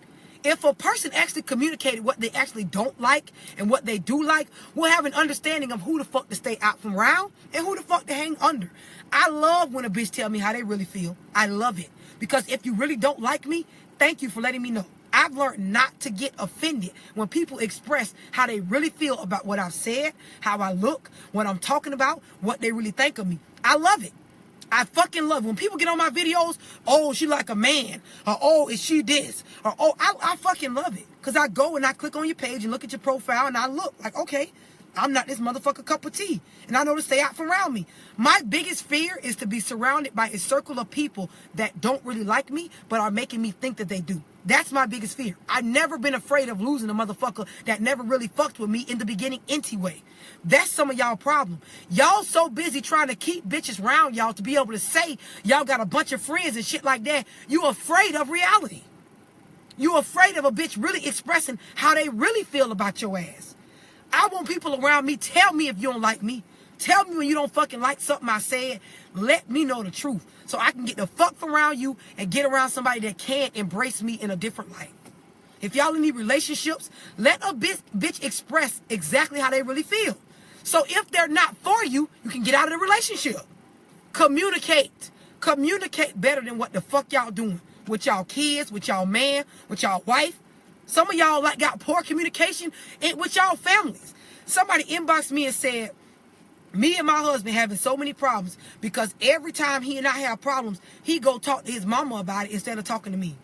If a person actually communicated what they actually don't like and what they do like, we'll have an understanding of who the fuck to stay out from around and who the fuck to hang under. I love when a bitch tell me how they really feel. I love it. Because if you really don't like me, thank you for letting me know. I've learned not to get offended when people express how they really feel about what I've said, how I look, what I'm talking about, what they really think of me. I love it. I fucking love it. When people get on my videos, oh, she like a man, or oh, is she this, or oh, I fucking love it. Because I go and I click on your page and look at your profile and I look like, okay, I'm not this motherfucker cup of tea. And I know to stay out from around me. My biggest fear is to be surrounded by a circle of people that don't really like me, but are making me think that they do. That's my biggest fear. I've never been afraid of losing a motherfucker that never really fucked with me in the beginning anyway. That's some of y'all problem. Y'all so busy trying to keep bitches around y'all to be able to say y'all got a bunch of friends and shit like that. You afraid of reality. You afraid of a bitch really expressing how they really feel about your ass. I want people around me, tell me if you don't like me. Tell me when you don't fucking like something I said. Let me know the truth so I can get the fuck from around you and get around somebody that can embrace me in a different light. If y'all need relationships, let a bitch express exactly how they really feel. So if they're not for you, you can get out of the relationship. Communicate. Communicate better than what the fuck y'all doing with y'all kids, with y'all man, with y'all wife. Some of y'all like got poor communication with y'all families. Somebody inboxed me and said, me and my husband having so many problems because every time he and I have problems, he go talk to his mama about it instead of talking to me.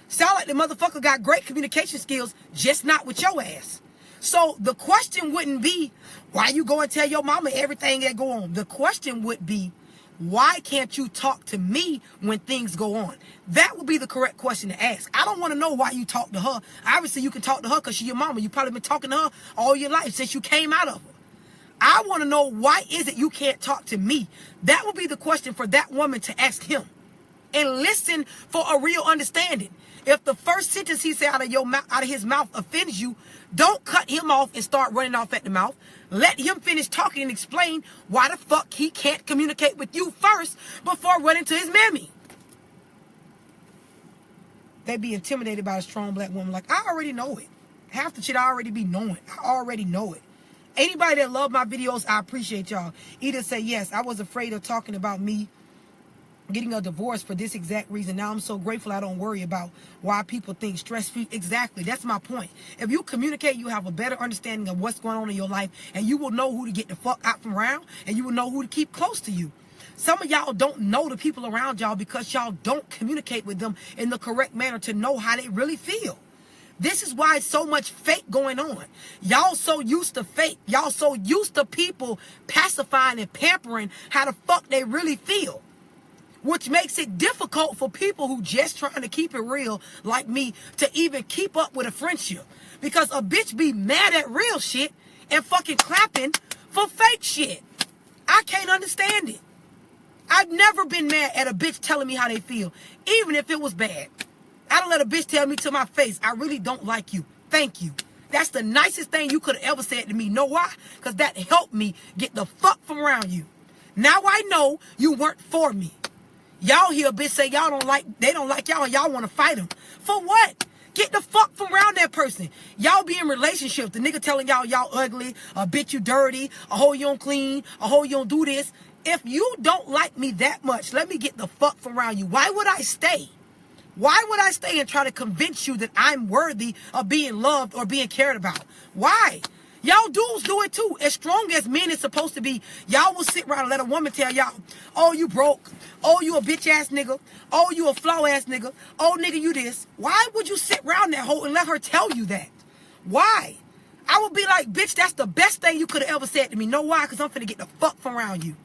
Sound like the motherfucker got great communication skills, just not with your ass. So the question wouldn't be, why you go and tell your mama everything that go on? The question would be, why can't you talk to me when things go on? That would be the correct question to ask. I don't want to know why you talk to her. Obviously, you can talk to her because she's your mama. You probably been talking to her all your life since you came out of her. I want to know, why is it you can't talk to me? That would be the question for that woman to ask him. And listen for a real understanding. If the first sentence he said out of his mouth offends you, don't cut him off and start running off at the mouth. Let him finish talking and explain why the fuck he can't communicate with you first before running to his mammy. They be intimidated by a strong black woman. Like, I already know it. Half the shit I already be knowing. I already know it. Anybody that love my videos, I appreciate y'all. Either say, yes, I was afraid of talking about me getting a divorce for this exact reason. Now I'm so grateful I don't worry about why people think stress-free. Exactly. That's my point. If you communicate, you have a better understanding of what's going on in your life, and you will know who to get the fuck out from around, and you will know who to keep close to you. Some of y'all don't know the people around y'all because y'all don't communicate with them in the correct manner to know how they really feel. This is why so much fake going on. Y'all so used to fake. Y'all so used to people pacifying and pampering how the fuck they really feel. Which makes it difficult for people who just trying to keep it real like me to even keep up with a friendship. Because a bitch be mad at real shit and fucking clapping for fake shit. I can't understand it. I've never been mad at a bitch telling me how they feel, even if it was bad. I don't let a bitch tell me to my face, I really don't like you. Thank you. That's the nicest thing you could have ever said to me. Know why? Because that helped me get the fuck from around you. Now I know you weren't for me. Y'all hear a bitch say they don't like y'all and y'all want to fight them. For what? Get the fuck from around that person. Y'all be in relationships. The nigga telling y'all ugly, a bitch you dirty, a hoe you don't clean, a hoe you don't do this. If you don't like me that much, let me get the fuck from around you. Why would I stay? Why would I stay and try to convince you that I'm worthy of being loved or being cared about? Why? Y'all dudes do it too. As strong as men is supposed to be, y'all will sit around and let a woman tell y'all, oh, you broke. Oh, you a bitch ass nigga. Oh, you a flaw ass nigga. Oh, nigga, you this. Why would you sit around that hoe and let her tell you that? Why? I would be like, bitch, that's the best thing you could have ever said to me. Know why? Because I'm finna get the fuck from around you.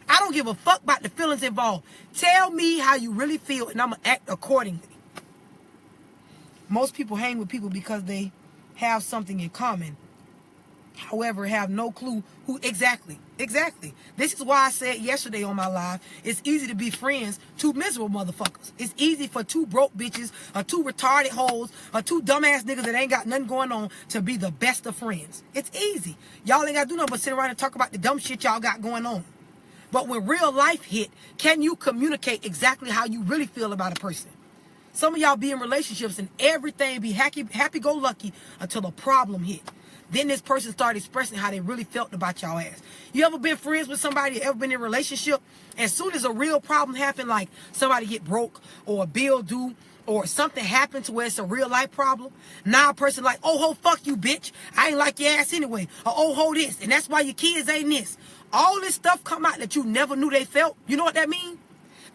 I don't give a fuck about the feelings involved. Tell me how you really feel and I'm going to act accordingly. Most people hang with people because they have something in common. However, have no clue who exactly. This is why I said yesterday on my live, it's easy to be friends to miserable motherfuckers. It's easy for two broke bitches or two retarded hoes or two dumbass niggas that ain't got nothing going on to be the best of friends. It's easy. Y'all ain't got to do nothing but sit around and talk about the dumb shit y'all got going on. But when real life hit, can you communicate exactly how you really feel about a person? Some of y'all be in relationships and everything be happy-go-lucky until a problem hit. Then this person started expressing how they really felt about y'all ass. You ever been friends with somebody, ever been in a relationship? As soon as a real problem happened, like somebody get broke or a bill due or something happened to where it's a real life problem, now a person like, oh, ho, fuck you, bitch. I ain't like your ass anyway. Or, oh, ho, this. And that's why your kids ain't this. All this stuff come out that you never knew they felt. You know what that means?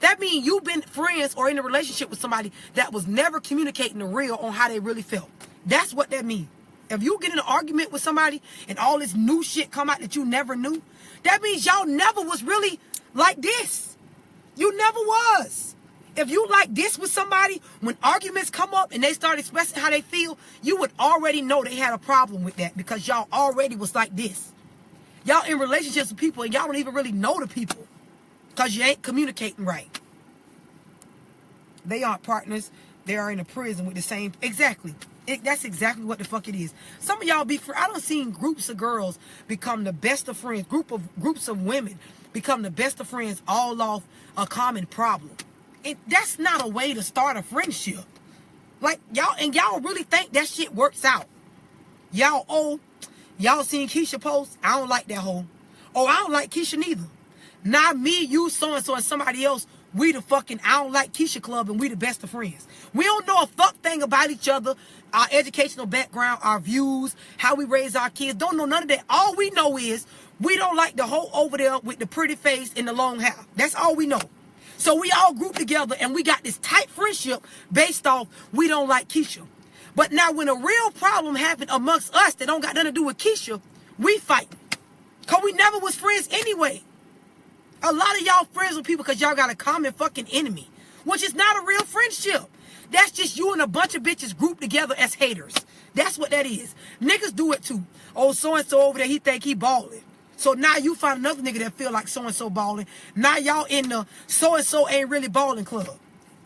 That means you've been friends or in a relationship with somebody that was never communicating the real on how they really felt. That's what that means. If you get in an argument with somebody and all this new shit come out that you never knew, that means y'all never was really like this. You never was. If you like this with somebody, when arguments come up and they start expressing how they feel, you would already know they had a problem with that because y'all already was like this. Y'all in relationships with people and y'all don't even really know the people because you ain't communicating right. They aren't partners. They are in a prison with the same... Exactly. That's exactly what the fuck it is. Some of y'all be... I done seen groups of girls become the best of friends. Groups of women become the best of friends all off a common problem. That's not a way to start a friendship. Like, y'all really think that shit works out. Y'all seen Keisha post? I don't like that hoe. Oh, I don't like Keisha neither. Not me, you, so-and-so, and somebody else. We the fucking I don't like Keisha club and we the best of friends. We don't know a fuck thing about each other, our educational background, our views, how we raise our kids. Don't know none of that. All we know is we don't like the hoe over there with the pretty face and the long hair. That's all we know. So we all group together and we got this tight friendship based off we don't like Keisha. But now when a real problem happened amongst us that don't got nothing to do with Keisha, we fight. Because we never was friends anyway. A lot of y'all friends with people because y'all got a common fucking enemy, which is not a real friendship. That's just you and a bunch of bitches grouped together as haters. That's what that is. Niggas do it too. Oh, so-and-so over there, he think he balling. So now you find another nigga that feel like so-and-so balling. Now y'all in the so-and-so ain't really balling club.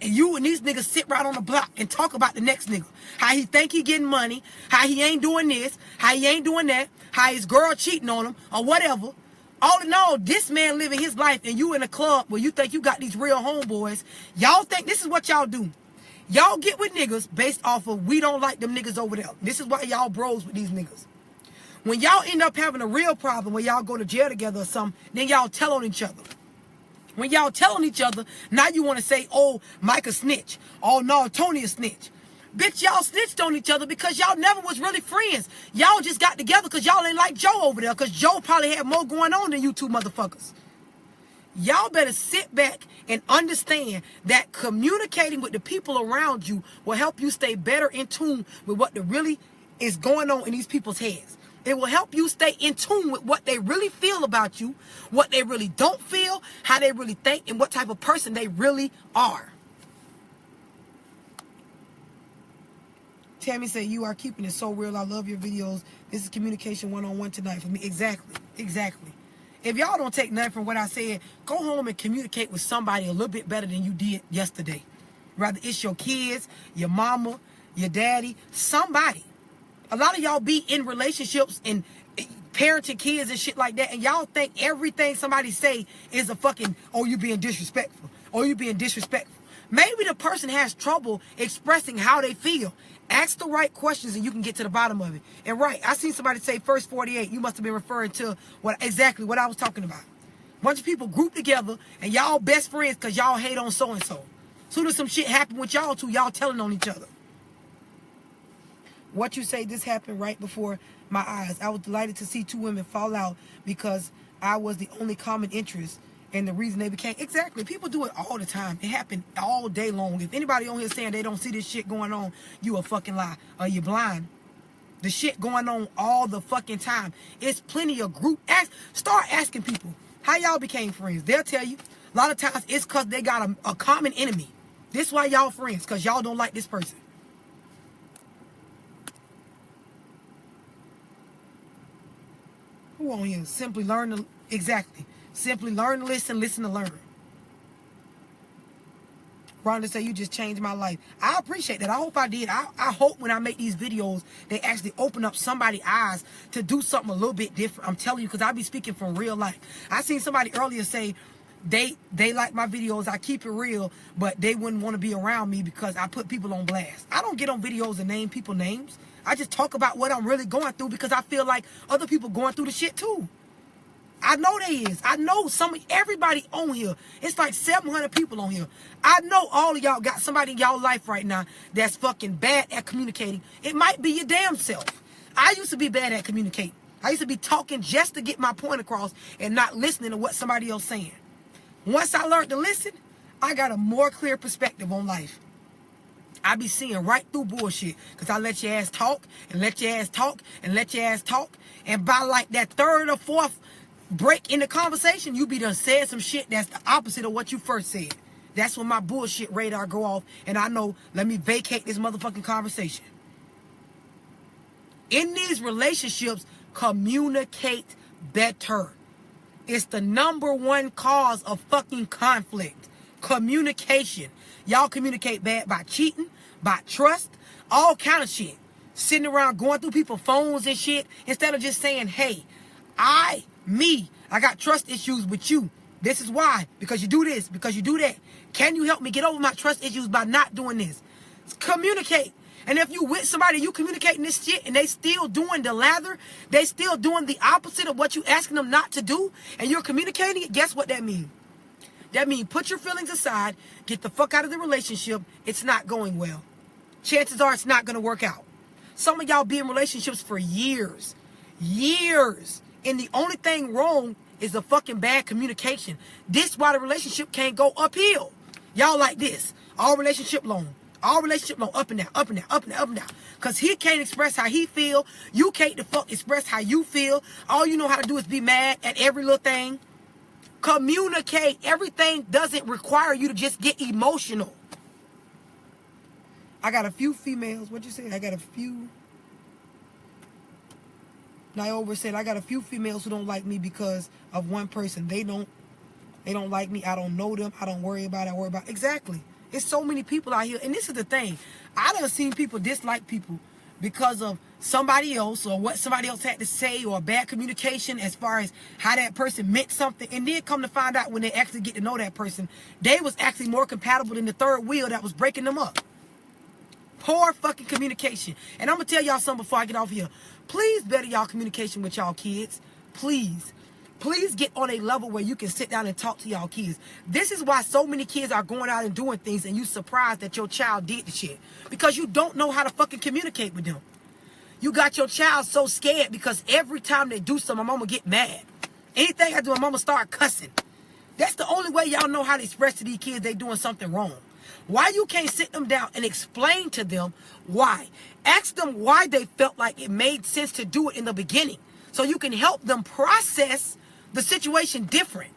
And you and these niggas sit right on the block and talk about the next nigga. How he think he getting money, how he ain't doing this, how he ain't doing that, how his girl cheating on him, or whatever. All in all, this man living his life and you in a club where you think you got these real homeboys. Y'all think this is what y'all do. Y'all get with niggas based off of we don't like them niggas over there. This is why y'all bros with these niggas. When y'all end up having a real problem where y'all go to jail together or something, then y'all tell on each other. When y'all telling each other, now you want to say, oh, Mike a snitch. Oh, no, Tony a snitch. Bitch, y'all snitched on each other because y'all never was really friends. Y'all just got together because y'all ain't like Joe over there, because Joe probably had more going on than you two motherfuckers. Y'all better sit back and understand that communicating with the people around you will help you stay better in tune with what really is going on in these people's heads. It will help you stay in tune with what they really feel about you, what they really don't feel, how they really think, and what type of person they really are. Tammy said, you are keeping it so real. I love your videos. This is communication one-on-one tonight for me. Exactly. Exactly. If y'all don't take nothing from what I said, go home and communicate with somebody a little bit better than you did yesterday. Rather it's your kids, your mama, your daddy, somebody. A lot of y'all be in relationships and parenting kids and shit like that, and y'all think everything somebody say is a fucking, oh, you being disrespectful. Oh, you being disrespectful. Maybe the person has trouble expressing how they feel. Ask the right questions and you can get to the bottom of it. And right, I seen somebody say first 48. You must have been referring to exactly what I was talking about. Bunch of people grouped together and y'all best friends because y'all hate on so-and-so. Soon as some shit happened with y'all two, y'all telling on each other. What you say, this happened right before my eyes. I was delighted to see two women fall out because I was the only common interest. And the reason they became... Exactly. People do it all the time. It happened all day long. If anybody on here saying they don't see this shit going on, you a fucking lie. Or you blind. The shit going on all the fucking time. It's plenty of group... Start asking people how y'all became friends. They'll tell you. A lot of times it's because they got a common enemy. This is why y'all friends. Because y'all don't like this person. Who on here? Simply learn to... Exactly. Simply learn to listen, listen to learn. Rhonda said, you just changed my life. I appreciate that. I hope I did. I hope when I make these videos, they actually open up somebody's eyes to do something a little bit different. I'm telling you, because I be speaking from real life. I seen somebody earlier say, they like my videos, I keep it real, but they wouldn't want to be around me because I put people on blast. I don't get on videos and name people names. I just talk about what I'm really going through because I feel like other people going through the shit too. I know they is. I know everybody on here. It's like 700 people on here. I know all of y'all got somebody in y'all life right now that's fucking bad at communicating. It might be your damn self. I used to be bad at communicating. I used to be talking just to get my point across and not listening to what somebody else saying. Once I learned to listen, I got a more clear perspective on life. I be seeing right through bullshit because I let your ass talk and let your ass talk and let your ass talk. And by like that third or fourth break in the conversation, you be done said some shit that's the opposite of what you first said. That's when my bullshit radar go off and I know, let me vacate this motherfucking conversation. In these relationships, communicate better. It's the #1 cause of fucking conflict. Communication. Y'all communicate bad by cheating, by trust, all kind of shit. Sitting around going through people's phones and shit instead of just saying, hey, I got trust issues with you. This is why. Because you do this. Because you do that. Can you help me get over my trust issues by not doing this? Communicate. And if you with somebody, you communicating this shit and they still doing the lather, they still doing the opposite of what you asking them not to do, and you're communicating it, guess what that means? That means put your feelings aside, get the fuck out of the relationship. It's not going well. Chances are it's not going to work out. Some of y'all be in relationships for years. Years. And the only thing wrong is the fucking bad communication. This why the relationship can't go uphill. Y'all like this. All relationship long. All relationship long. Up and down, up and down, up and down, up and down. Because he can't express how he feel. You can't the fuck express how you feel. All you know how to do is be mad at every little thing. Communicate. Everything doesn't require you to just get emotional. I got a few females. What'd you say? I got a few... Niobe said, I got a few females who don't like me because of one person. They don't like me. I don't know them. I don't worry about it. I worry about it. Exactly. It's so many people out here. And this is the thing. I done seen people dislike people because of somebody else or what somebody else had to say or bad communication as far as how that person meant something. And then come to find out when they actually get to know that person, they was actually more compatible than the third wheel that was breaking them up. Poor fucking communication. And I'm going to tell y'all something before I get off here. Please better y'all communication with y'all kids. Please. Please get on a level where you can sit down and talk to y'all kids. This is why so many kids are going out and doing things and you surprised that your child did the shit. Because you don't know how to fucking communicate with them. You got your child so scared because every time they do something, my mama get mad. Anything I do, my mama start cussing. That's the only way y'all know how to express to these kids they doing something wrong. Why you can't sit them down and explain to them why? Ask them why they felt like it made sense to do it in the beginning. So you can help them process the situation different.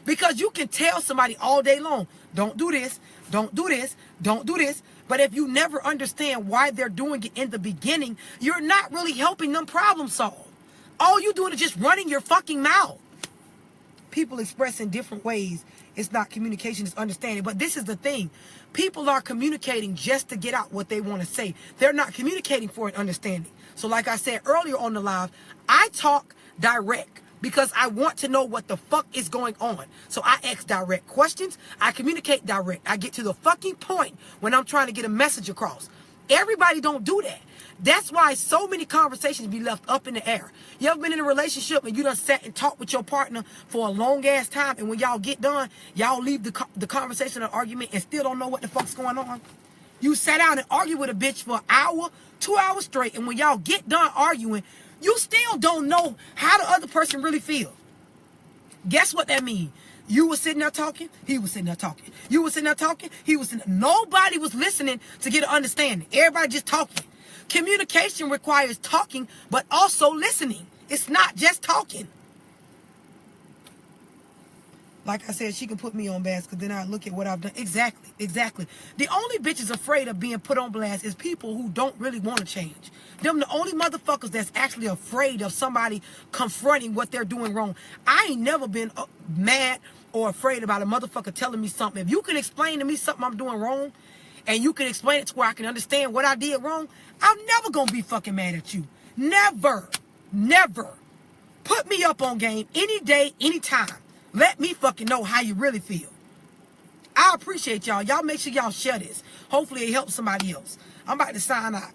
Because you can tell somebody all day long, don't do this, don't do this, don't do this. But if you never understand why they're doing it in the beginning, you're not really helping them problem solve. All you're doing is just running your fucking mouth. People express in different ways. It's not communication, it's understanding. But this is the thing. People are communicating just to get out what they want to say. They're not communicating for an understanding. So like I said earlier on the live, I talk direct because I want to know what the fuck is going on. So I ask direct questions. I communicate direct. I get to the fucking point when I'm trying to get a message across. Everybody don't do that. That's why so many conversations be left up in the air. You ever been in a relationship and you done sat and talked with your partner for a long ass time, and when y'all get done, y'all leave the conversation or argument and still don't know what the fuck's going on? You sat down and argued with a bitch for an hour, 2 hours straight, and when y'all get done arguing, you still don't know how the other person really feels. Guess what that means? You was sitting there talking, he was sitting there talking. You was sitting there talking, he was sitting there. Nobody was listening to get an understanding. Everybody just talking. Communication requires talking, but also listening. It's not just talking. Like I said, she can put me on blast because then I look at what I've done. Exactly. The only bitches afraid of being put on blast is people who don't really want to change. Them the only motherfuckers that's actually afraid of somebody confronting what they're doing wrong. I ain't never been mad or afraid about a motherfucker telling me something. If you can explain to me something I'm doing wrong, and you can explain it to where I can understand what I did wrong, I'm never gonna be fucking mad at you. Never. Put me up on game any day, anytime. Let me fucking know how you really feel. I appreciate y'all. Y'all make sure y'all share this. Hopefully it helps somebody else. I'm about to sign out.